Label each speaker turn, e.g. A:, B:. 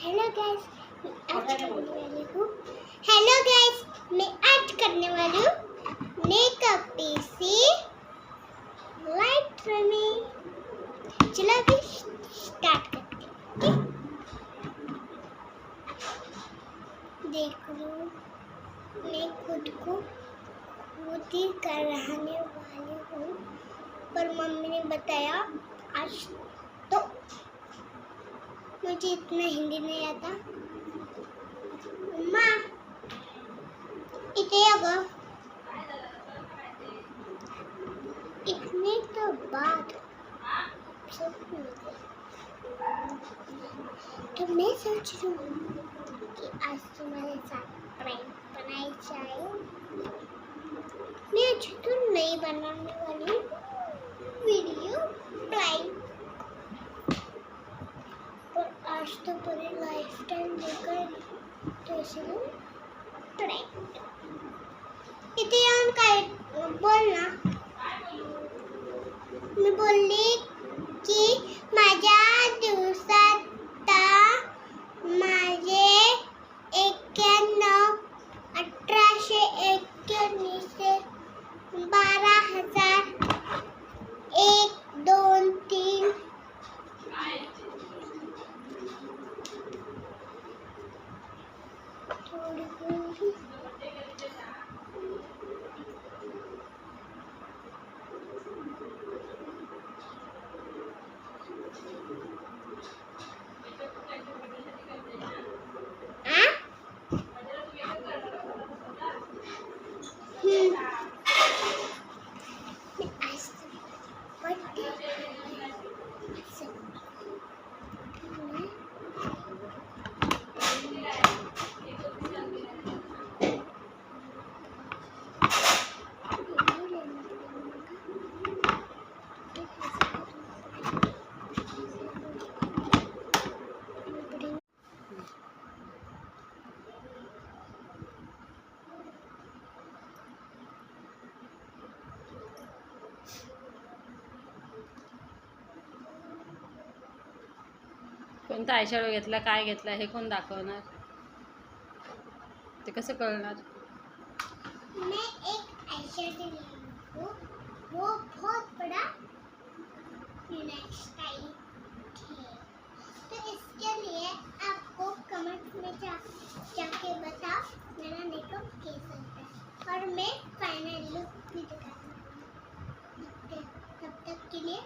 A: Hello guys, hello guys, मैं आज करने वाली हूँ मेकअप पीसी लाइट में। चलो अभी स्टार्ट करते हैं। देख लो, मैं खुद ही कराने वाली हूँ, पर मम्मी ने बताया आज तो मुझे इतना हिंदी नहीं आता। माँ इतने तो बाद तो मैं सोच रही हूँ कि आज तुम्हारे साथ प्रैंक बनाई जाए। मैं आज तो नहीं बनाने वाली वीडियो प्रैंक, पर आज तो पूरी लाइफ टाइम देखकर तो इसलिए प्रैंक। इतिहान का बोलना, मैं बोलली की माझ्या दिवसात माझे 91 1891 से 12,000 1 2 3 थोड़ी
B: कोणता आयशॅडो घेतला, काय घेतला हे कोण दाखवणार? ते कसं कळणार?
A: मैं एक आईशैडो ली हूँ, वो बहुत बड़ा स्टाइल है। तो इसके लिए आपको कमेंट में जाके बताओ मेरा मेकअप कैसा है, और मैं फाइनल लुक भी दिखाऊंगी। तब तक के लिए